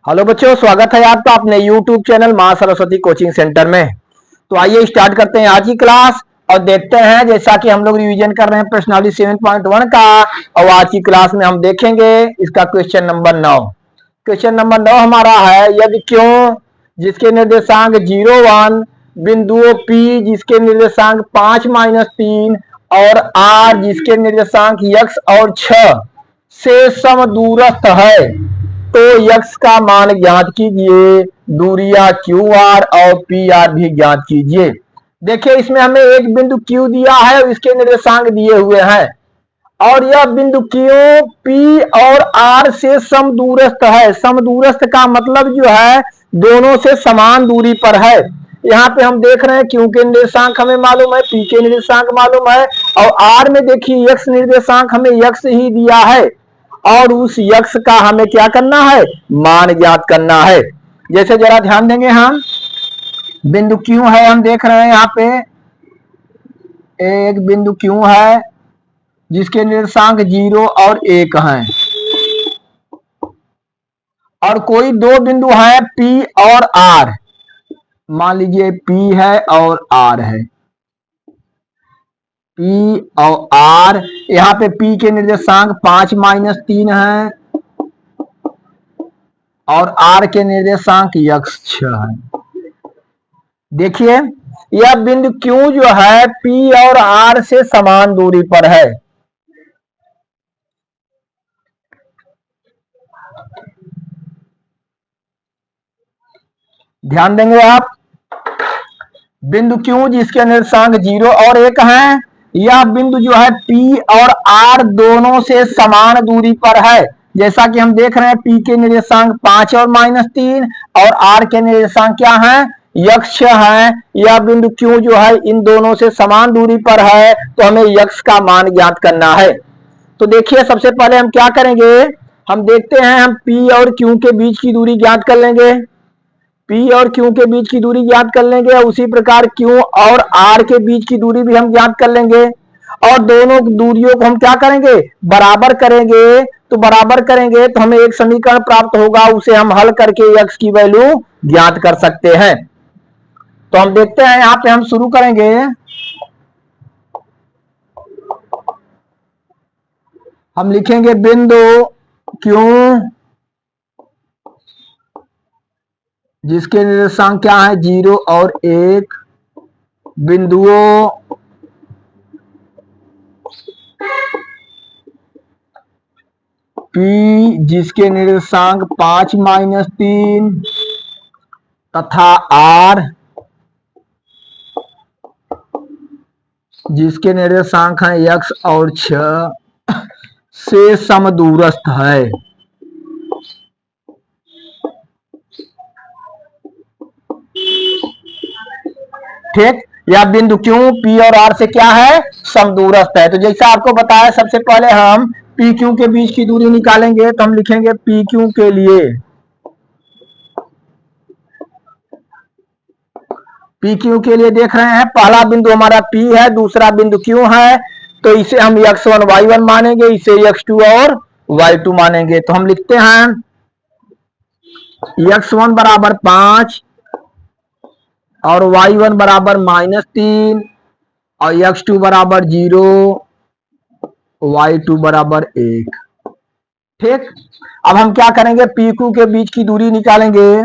Hello बच्चों, स्वागत है आपका अपने YouTube चैनल मां सरस्वती कोचिंग सेंटर में। तो आइए स्टार्ट करते हैं आज की क्लास और देखते हैं, जैसा कि हम लोग रिवीजन कर रहे हैं प्रश्नावली 7.1 का। और आज की क्लास में हम देखेंगे इसका क्वेश्चन नंबर 9। क्वेश्चन नंबर 9 हमारा है, यदि क्यों जिसके निर्देशांक 0 1 बिंदुओं P जिसके निर्देशांक 5-3 और R जिसके निर्देशांक x और 6 से समदूरस्थ है, तो यक्स का मान ज्ञात कीजिए। दूरियां क्यू आर और पी आर भी ज्ञात कीजिए। देखिए, इसमें हमें एक बिंदु क्यू दिया है और इसके निर्देशांक दिए हुए हैं, और यह बिंदु क्यू पी और आर से समदूरस्थ है। समदूरस्थ का मतलब जो है दोनों से समान दूरी पर है। यहाँ पे हम देख रहे हैं क्यू के निर्देशांक हमें मालूम है, पी के निर्देशांक मालूम है, और आर में देखिए यक्स निर्देशांक हमें यक्स ही दिया है, और उस यक्स का हमें क्या करना है, मान ज्ञात करना है। जैसे जरा ध्यान देंगे, हम बिंदु क्यू है, हम देख रहे हैं यहाँ पे एक बिंदु क्यू है जिसके निर्देशांक 0 और 1 हैं, और कोई दो बिंदु है P और R। मान लीजिए P है और R है, P और R। यहाँ पे P के निर्देशांक 5-3 है और R के निर्देशांक x 6 है। देखिए, यह बिंदु Q जो है P और R से समान दूरी पर है। ध्यान देंगे आप, बिंदु Q जिसके निर्देशांक 0 और 1 हैं, यह बिंदु जो है P और R दोनों से समान दूरी पर है। जैसा कि हम देख रहे हैं, P के निर्देशांक 5 और -3 और R के निर्देशांक क्या हैं, यक्ष है। यह बिंदु Q जो है इन दोनों से समान दूरी पर है, तो हमें यक्ष का मान ज्ञात करना है। तो देखिए, सबसे पहले हम क्या करेंगे, हम देखते हैं, हम P और Q के बीच की दूरी ज्ञात कर लेंगे। P और Q के बीच की दूरी ज्ञात कर लेंगे, उसी प्रकार Q और R के बीच की दूरी भी हम ज्ञात कर लेंगे, और दोनों दूरियों को हम क्या करेंगे, बराबर करेंगे। तो बराबर करेंगे तो हमें एक समीकरण प्राप्त होगा, उसे हम हल करके x की वैल्यू ज्ञात कर सकते हैं। तो हम देखते हैं, यहाँ पे हम शुरू करेंगे। हम लिखेंगे बिंदु Q जिसके निर्देशांक क्या है, 0 और 1, बिंदुओं P जिसके निर्देशांक 5-3 तथा R जिसके निर्देशांक हैं x और 6 से समदूरस्थ है। ठीक, यह बिंदु क्यों P और R से क्या है, समदूरस्थ है। तो जैसा आपको बताया, सबसे पहले हम P Q के बीच की दूरी निकालेंगे। तो हम लिखेंगे P Q के लिए, P Q के लिए देख रहे हैं, पहला बिंदु हमारा P है, दूसरा बिंदु Q है, तो इसे हम x1 y1 मानेंगे, इसे x2 और y2 मानेंगे। तो हम लिखते हैं x1 बराबर 5 और y1 बराबर -3 और x2 बराबर 0, y2 बराबर 1। ठीक, अब हम क्या करेंगे, PQ के बीच की दूरी निकालेंगे।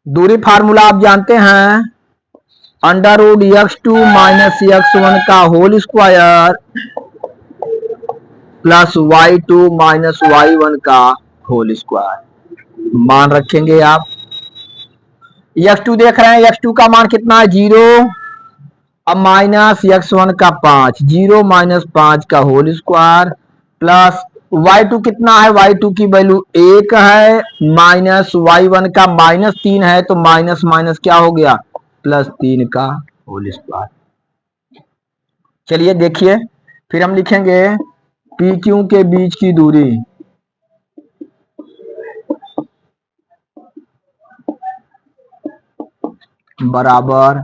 दूरी फार्मूला आप जानते हैं, √x2 - x1 का whole square plus y2 - y1 का होल स्क्वायर। मान रखेंगे आप, x2 देख रहे हैं, x2 का मान कितना है, 0। अब माइनस x1 का 5, 0 - 5 का होल स्क्वायर प्लस y2 कितना है, y2 की वैल्यू 1 है, माइनस y1 का -3 है, तो माइनस माइनस क्या हो गया, +3 का होल स्क्वायर। चलिए देखिए, फिर हम लिखेंगे PQ के बीच की दूरी बराबर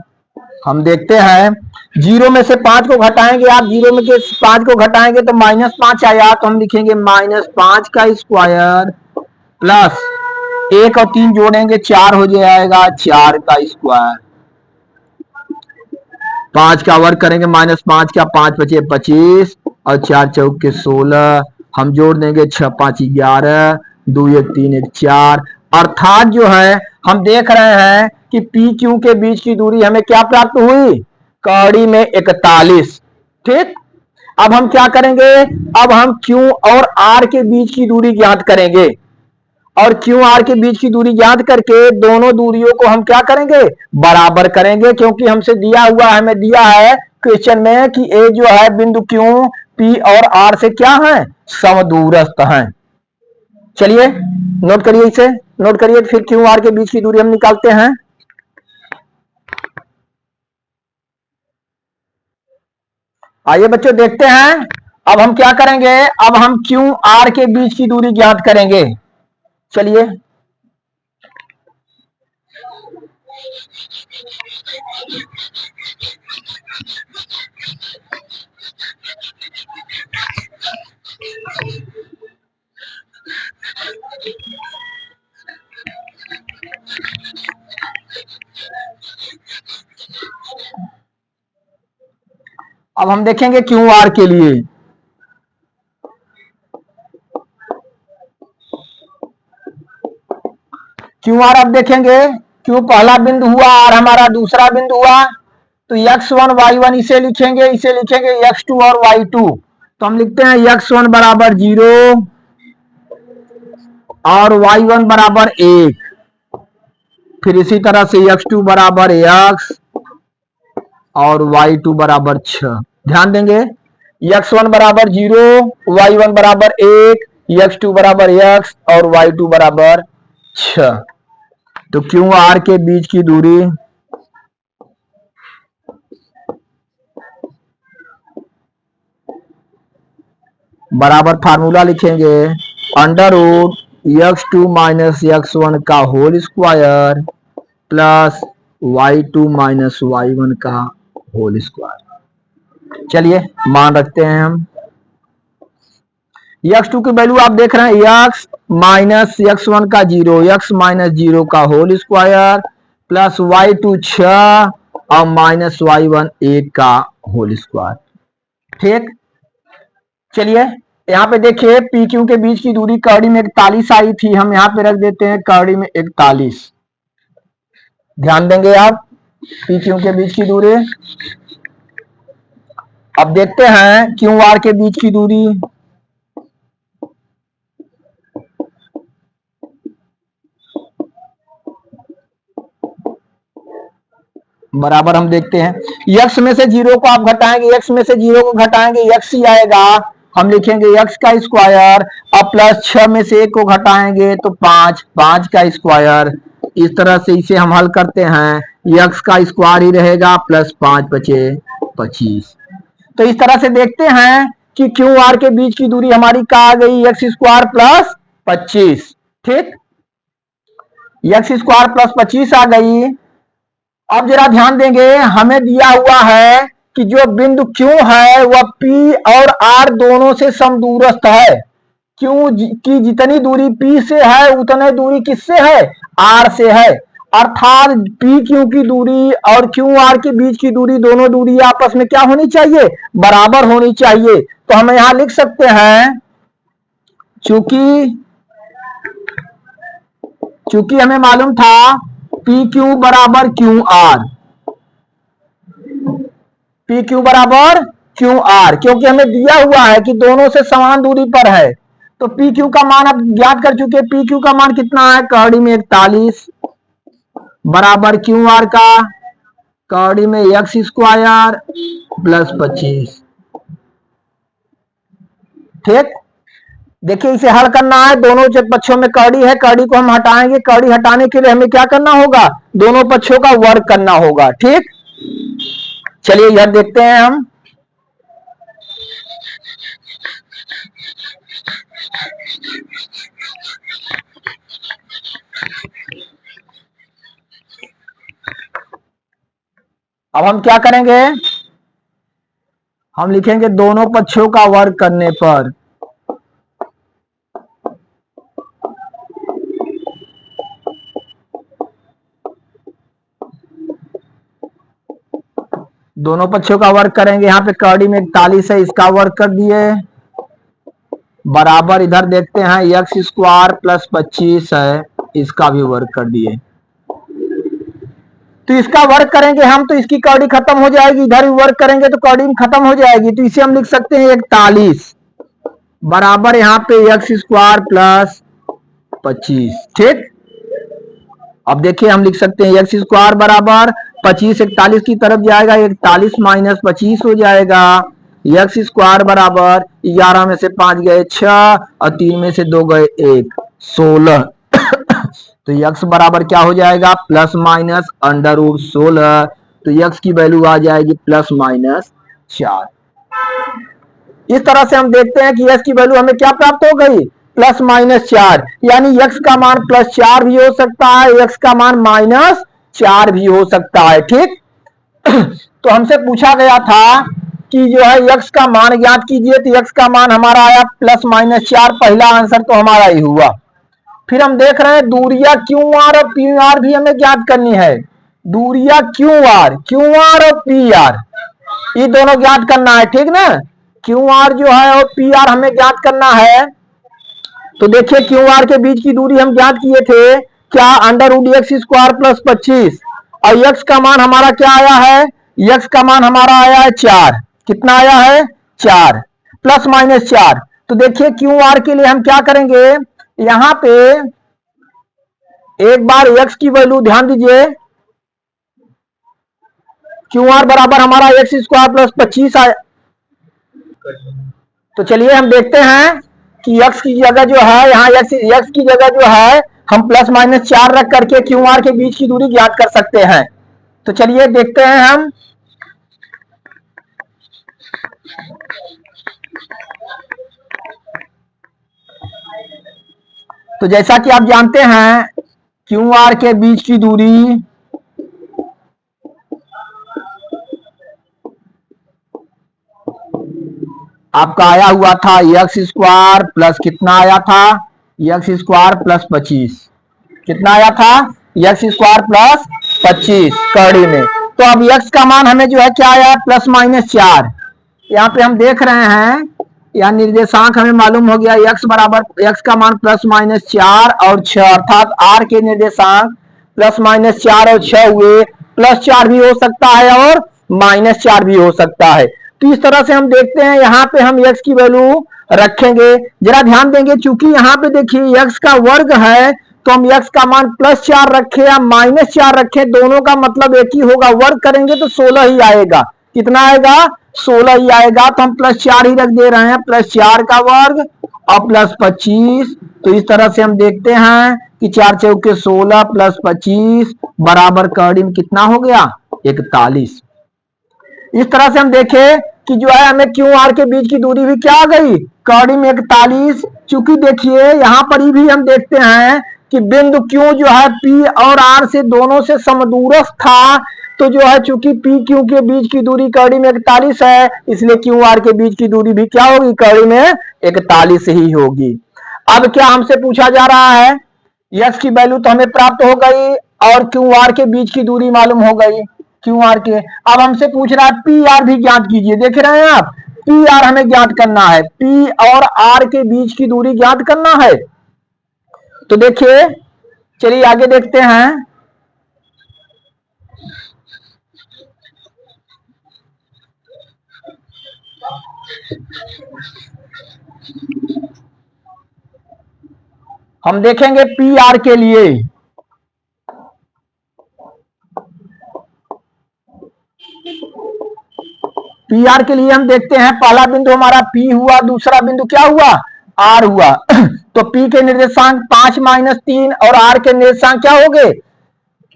हम देखते हैं, जीरो में से 5 को घटाएंगे, आप जीरो में के 5 को घटाएंगे तो -5 आया, तो हम लिखेंगे -5 का स्क्वायर प्लस 1 और 3 जोड़ेंगे 4 हो जाएगा, 4 का स्क्वायर। 5 का वर्ग करेंगे, -5 का 5 बचे 25 और 4 चौक के 16, हम जोड़ देंगे 6 5 11, 2 1 3 1 4, अर्थात जो है हम देख रहे हैं कि पी क्यू के बीच की दूरी हमें क्या प्राप्त हुई, कड़ी में 41। ठीक, अब हम क्या करेंगे, अब हम क्यू और आर के बीच की दूरी ज्ञात करेंगे, और क्यू आर के बीच की दूरी ज्ञात करके दोनों दूरियों को हम क्या करेंगे, बराबर करेंगे, क्योंकि हमसे दिया हुआ है, हमें दिया है क्वेश्चन में कि ए जो है बिंदु क्यू पी और आर से क्या है, समदूरस्थ है। चलिए नोट करिए, इसे नोट करिए, फिर क्यू आर के बीच की दूरी हम निकालते हैं। आइए बच्चों देखते हैं, अब हम क्या करेंगे, अब हम क्यू आर के बीच की दूरी ज्ञात करेंगे। चलिए अब हम देखेंगे क्यू आर के लिए, क्यू आर अब देखेंगे, क्यू पहला बिंदु हुआ, आर हमारा दूसरा बिंदु हुआ, तो x1 y1 इसे लिखेंगे, इसे लिखेंगे x2 और y2, तो हम लिखते हैं x1 बराबर 0 और y1 बराबर 1, फिर इसी तरह से x2 बराबर x और y2 बराबर 6। ध्यान देंगे, x1 बराबर 0, y1 बराबर 1, x2 बराबर x और y2 बराबर 6। तो क्यू आर के बीच की दूरी बराबर फार्मूला लिखेंगे, under root x2 minus x1 का whole square plus y2 minus y1 का होल स्क्वायर। चलिए मान रखते हैं हम, x2 की वैल्यू आप देख रहे हैं x माइनस x1 का 0, x माइनस 0 का होल स्क्वायर प्लस y2 6 और माइनस y1 1 का होल स्क्वायर। ठीक, चलिए यहाँ पे देखिए पी क्यू के बीच की दूरी कड़ी में 41 आई थी, हम यहाँ पे रख देते हैं कड़ी में 41। ध्यान देंगे आप, पी क्यू के बीच की दूरी। अब देखते हैं क्यू आर के बीच की दूरी, बराबर हम देखते हैं x में से 0 को आप घटाएंगे, x में से 0 को घटाएंगे x ही आएगा, हम लिखेंगे x का स्क्वायर, अब प्लस 6 में से 1 को घटाएंगे तो 5, 5 का स्क्वायर। इस तरह से इसे हम हल करते हैं, x का स्क्वायर ही रहेगा प्लस 5 बचे 25। तो इस तरह से देखते हैं कि क्यू आर के बीच की दूरी हमारी क्या आ गई, एक्स स्क्वायर प्लस 25। ठीक, एक्स स्क्वायर प्लस 25 आ गई। अब जरा ध्यान देंगे, हमें दिया हुआ है कि जो बिंदु क्यू है वह पी और आर दोनों से समदूरस्थ है। क्यू की जितनी दूरी पी से है उतनी दूरी किससे है, आर से है, अर्थात पी क्यू की दूरी और क्यू आर के बीच की दूरी, दोनों दूरी आपस में क्या होनी चाहिए, बराबर होनी चाहिए। तो हम यहां लिख सकते हैं, चूंकि चूंकि हमें मालूम था पी क्यू बराबर क्यू आर, पी क्यू बराबर क्यू आर, क्योंकि हमें दिया हुआ है कि दोनों से समान दूरी पर है, तो पी क्यू का मान अब ज्ञात कर चुके, पी क्यू का मान कितना है, कड़ी में 41 बराबर क्यू आर का कड़ी में एक्स स्क्वायर प्लस 25। ठीक, देखिए इसे हल करना है, दोनों पक्षों में कड़ी है, कड़ी को हम हटाएंगे, कड़ी हटाने के लिए हमें क्या करना होगा, दोनों पक्षों का वर्ग करना होगा। ठीक, चलिए यह देखते हैं हम, अब हम क्या करेंगे, हम लिखेंगे दोनों पक्षों का वर्ग करने पर दोनों पक्षों का वर्ग करेंगे। यहाँ पे कड़ी में 41 है, इसका वर्ग कर दिए, बराबर इधर देखते हैं एक्स स्क्वायर प्लस 25 है, इसका भी वर्ग कर दिए। तो इसका वर्ग करेंगे हम तो इसकी कड़ी खत्म हो जाएगी, इधर भी वर्ग करेंगे तो कड़ी खत्म हो जाएगी, तो इसे हम लिख सकते हैं 41 बराबर यहाँ पे एक्स स्क्वायर प्लस 25। ठीक, अब देखिए हम लिख सकते हैं एक्स स्क्वायर बराबर 25 41 की तरफ जाएगा, 41 माइनस 25 हो जाएगा। एक्स स्क्वायर बराबर 11 में से 5 गए 6 और 3 में से 2 गए 1, 16। तो एक्स बराबर क्या हो जाएगा, प्लस माइनस अंडर रूट 16। तो एक्स की वैल्यू आ जाएगी प्लस माइनस 4। इस तरह से हम देखते हैं कि एक्स की वैल्यू हमें क्या प्राप्त हो गई, प्लस माइनस 4, यानी एक्स का मान प्लस 4 भी हो सकता है, एक्स का मान माइनस 4 भी हो सकता है। ठीक, तो हमसे पूछा गया था कि जो है एक्स का मान ज्ञात कीजिए, तो एक्स का मान हमारा आया प्लस माइनस 4, पहला आंसर तो हमारा ही हुआ। फिर हम देख रहे हैं दूरिया क्यू आर और पी आर भी हमें ज्ञात करनी है। दूरिया क्यू आर और पी आर ये दोनों ज्ञात करना है। ठीक ना, क्यू आर जो है और पी आर हमें ज्ञात करना है। तो देखिए क्यू आर के बीच की दूरी हम ज्ञात किए थे क्या, under root X square plus 25, और एक्स का मान हमारा क्या आया है, एक्स का मान हमारा आया है 4। कितना आया है, 4 प्लस माइनस 4। तो देखिए क्यू आर के लिए हम क्या करेंगे, यहां पे एक बार एक्स की वैल्यू ध्यान दीजिए, क्यू आर बराबर हमारा एक्स स्क्वायर प्लस 25 आया। तो चलिए हम देखते हैं कि x की जगह जो है, यहाँ x की जगह जो है हम प्लस माइनस 4 रख करके क्यू आर के बीच की दूरी ज्ञात कर सकते हैं। तो चलिए देखते हैं हम, तो जैसा कि आप जानते हैं क्यू आर के बीच की दूरी आपका आया हुआ था एक्स स्क्वायर प्लस कितना आया था, एक्स स्क्वायर प्लस 25। कितना आया था, एक्स स्क्वायर प्लस 25 कड़ी में। तो अब एक्स का मान हमें जो है क्या आया, प्लस माइनस 4। यहाँ पे हम देख रहे हैं, यहाँ निर्देशांक हमें मालूम हो गया, एक्स बराबर एक्स का मान प्लस माइनस 4 और 6, अर्थात आर के निर्देशांक प्लस माइनस 4 और 6 हुए। प्लस 4 भी हो सकता है और माइनस 4 भी हो सकता है। तो इस तरह से हम देखते हैं, यहाँ पे हम एक्स की वैल्यू रखेंगे। जरा ध्यान देंगे, चूंकि यहाँ पे देखिए एक्स का वर्ग है, तो हम एक्स का मान प्लस 4 रखे या माइनस 4 रखे, दोनों का मतलब एक ही होगा। वर्ग करेंगे तो 16 ही आएगा। कितना आएगा, 16 ही आएगा। तो हम प्लस 4 ही रख दे रहे हैं, प्लस 4 का वर्ग और प्लस 25। तो इस तरह से हम देखते हैं कि 4 चौके 16 प्लस 25 बराबर कड़ी में कितना हो गया, 41। इस तरह से हम देखें कि जो है हमें क्यू आर के बीच की दूरी भी क्या आ गई, कड़ी में 41। चूंकि देखिए यहाँ पर भी हम देखते हैं कि बिंदु क्यू जो है पी और आर से दोनों से समदूरस्थ था, तो जो है चूंकि पी क्यू के बीच की दूरी कड़ी में 41 है, इसलिए क्यू आर के बीच की दूरी भी क्या होगी, कड़ी में 41 ही होगी। अब क्या हमसे पूछा जा रहा है, एक्स की वैल्यू तो हमें प्राप्त हो गई और क्यू आर के बीच की दूरी मालूम हो गई, क्यू आर के। अब हमसे पूछ रहा है पी आर भी ज्ञात कीजिए। देख रहे हैं आप, पी आर हमें ज्ञात करना है, पी और आर के बीच की दूरी ज्ञात करना है। तो देखिए चलिए आगे देखते हैं। हम देखेंगे पी आर के लिए, पी आर के लिए हम देखते हैं, पहला बिंदु हमारा पी हुआ, दूसरा बिंदु क्या हुआ, आर हुआ। तो पी के निर्देशांक 5 माइनस 3 और आर के निर्देशांक क्या हो गए,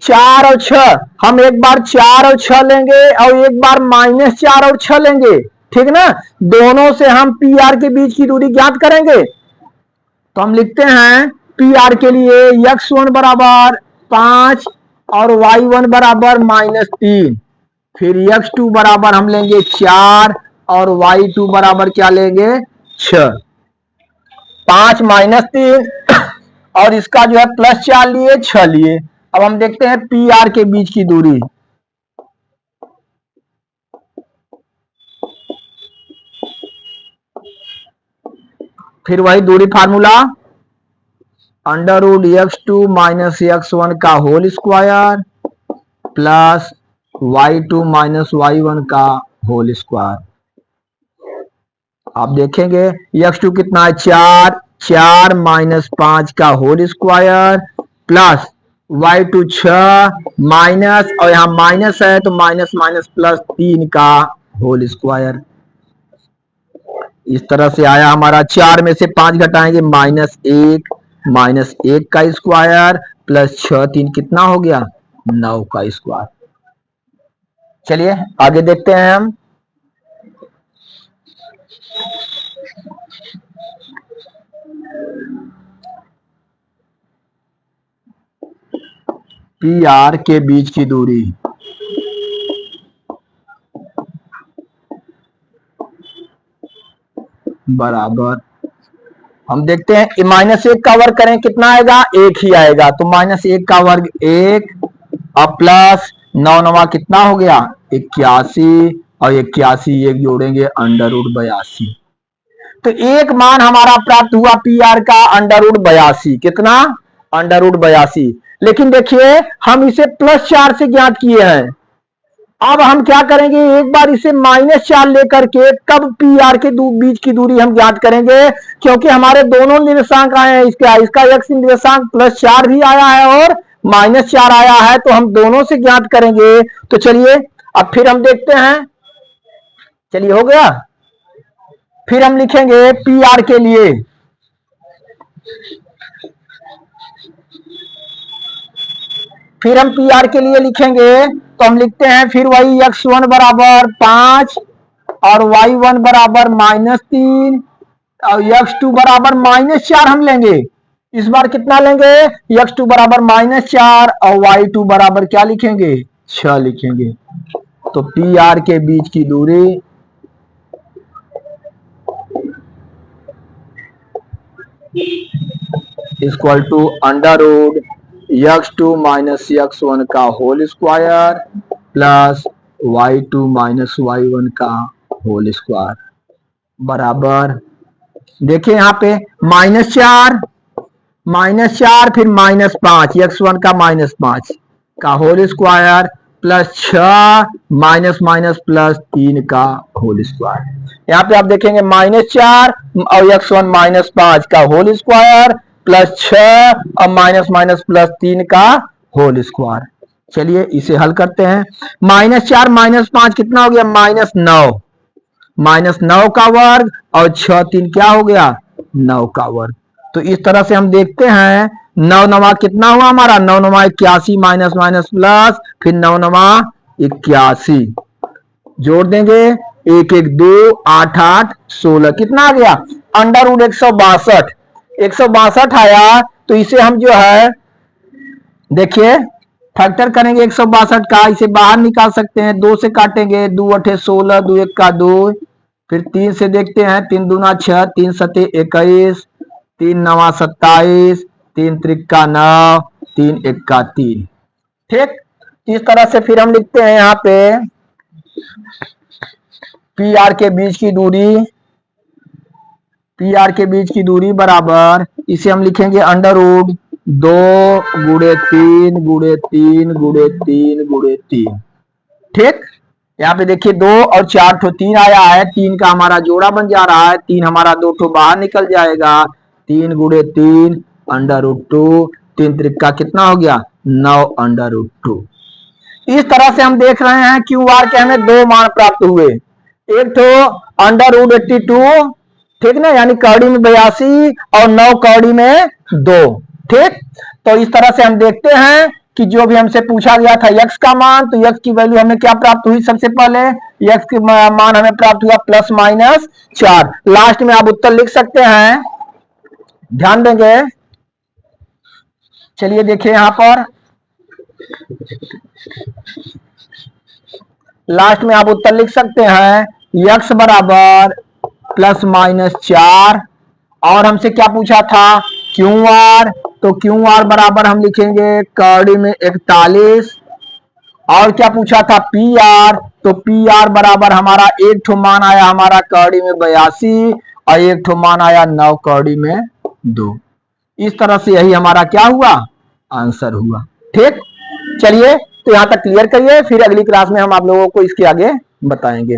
4 और 6। हम एक बार 4 और 6 लेंगे और एक बार माइनस 4 और 6 लेंगे। ठीक ना, दोनों से हम पी आर के बीच की दूरी ज्ञात करेंगे। तो हम लिखते हैं पी आर के लिए x1 बराबर 5 और y1 बराबर -3। फिर x2 बराबर हम लेंगे 4 और y2 बराबर क्या लेंगे 6। 5 माइनस 3 और इसका जो है प्लस 4 लिए 6 लिए। अब हम देखते हैं पी आर के बीच की दूरी। फिर वही दूरी formula under root x2 minus x1 का whole square plus y2 minus y1 का होल स्क्वायर। आप देखेंगे x2 कितना है 4, 4 माइनस 5 का whole square plus y2 6 minus, और यहां माइनस है तो माइनस माइनस प्लस 3 का होल स्क्वायर। इस तरह से आया हमारा 4 में से 5 घटाएंगे माइनस 1 का स्क्वायर प्लस 6 3 कितना हो गया 9 का स्क्वायर। चलिए आगे देखते हैं हम। पी आर के बीच की दूरी बराबर, हम देखते हैं माइनस 1 का वर्ग करें कितना आएगा 1 ही आएगा, तो माइनस 1 का वर्ग 1 और प्लस 9 नवा कितना हो गया 81 और 81 एक जोड़ेंगे अंडर रूट 82। तो एक मान हमारा प्राप्त हुआ पी आर का अंडर रूट 82। कितना अंडर रूट 82। लेकिन देखिए हम इसे प्लस 4 से ज्ञात किए हैं। अब हम क्या करेंगे एक बार इसे माइनस 4 लेकर के तब पी आर के बीच की दूरी हम ज्ञात करेंगे, क्योंकि हमारे दोनों निर्देशांक आए हैं। इसका एक्स निर्देशांक प्लस 4 भी आया है और माइनस 4 आया है, तो हम दोनों से ज्ञात करेंगे। तो चलिए अब फिर हम देखते हैं। चलिए हो गया। फिर हम लिखेंगे पी आर के लिए फिर हम पी आर के लिए लिखेंगे तो हम लिखते हैं फिर वही x1 बराबर 5 और y1 बराबर -3 और x2 बराबर -4 हम लेंगे। इस बार कितना लेंगे x2 बराबर -4 और y2 बराबर क्या लिखेंगे 6 लिखेंगे। तो पी आर के बीच की दूरी equal to under root x2 minus x1 का whole square plus y2 minus y1 का होल स्क्वायर बराबर, देखिए यहाँ पे -4 फिर -5 x1 का -5 का whole square plus 6 minus minus plus 3 का होल स्क्वायर। यहाँ पे आप देखेंगे -4 और x1 -5 का होल स्क्वायर प्लस 6 और माइनस माइनस प्लस 3 का होल स्क्वायर। चलिए इसे हल करते हैं। -4 -5 कितना हो गया -9 का वर्ग और 6 3 क्या हो गया 9 का वर्ग। तो इस तरह से हम देखते हैं 9 नवा कितना हुआ हमारा 9 नवा 81 माइनस माइनस प्लस फिर 9 नवा 81 जोड़ देंगे 1 1 2 8 8 16 कितना आ गया अंडर रूट 162 आया। तो इसे हम जो है देखिए फैक्टर करेंगे 162 का, इसे बाहर निकाल सकते हैं 2 से काटेंगे 2 8 16 2 1 का 2 फिर 3 से देखते हैं 3 दूना 6 3 सते 21 3 नवा 27 3 त्रिका 9 3 1 का 3। ठीक, इस तरह से फिर हम लिखते हैं यहाँ पे पी आर के बीच की दूरी बराबर, इसे हम लिखेंगे अंडर रूट 2 गुड़े 3 गुड़े 3 गुड़े 3 गुड़े 3। ठीक, यहाँ पे देखिए 2 और 4 ठो 3 आया है, 3 का हमारा जोड़ा बन जा रहा है, 3 हमारा 2 ठो बाहर निकल जाएगा 3 गुड़े 3 अंडर रूट 2 3 त्रिका कितना हो गया 9 अंडर रूट 2। इस तरह से हम देख रहे हैं क्यू आर के हमें 2 मान प्राप्त हुए, एक तो अंडर रूट 82 ठीक ना, यानी कौड़ी में 82 और 9 कौड़ी में 2। ठीक, तो इस तरह से हम देखते हैं कि जो भी हमसे पूछा गया था x का मान, तो x की वैल्यू हमें क्या प्राप्त हुई सबसे पहले x की मान हमें प्राप्त हुआ +4। लास्ट में आप उत्तर लिख सकते हैं, ध्यान देंगे। चलिए देखिए यहां पर लास्ट में आप उत्तर लिख सकते हैं x बराबर प्लस माइनस 4। और हमसे क्या पूछा था क्यू आर, तो क्यू आर बराबर हम लिखेंगे कौड़ी में 41। और क्या पूछा था पी आर, तो पी आर बराबर हमारा एक ठो मान आया हमारा कौड़ी में 82 और एक ठो मान आया 9 कौड़ी में 2। इस तरह से यही हमारा क्या हुआ आंसर हुआ। ठीक, चलिए तो यहां तक क्लियर करिए, फिर अगली क्लास में हम आप लोगों को इसके आगे बताएंगे।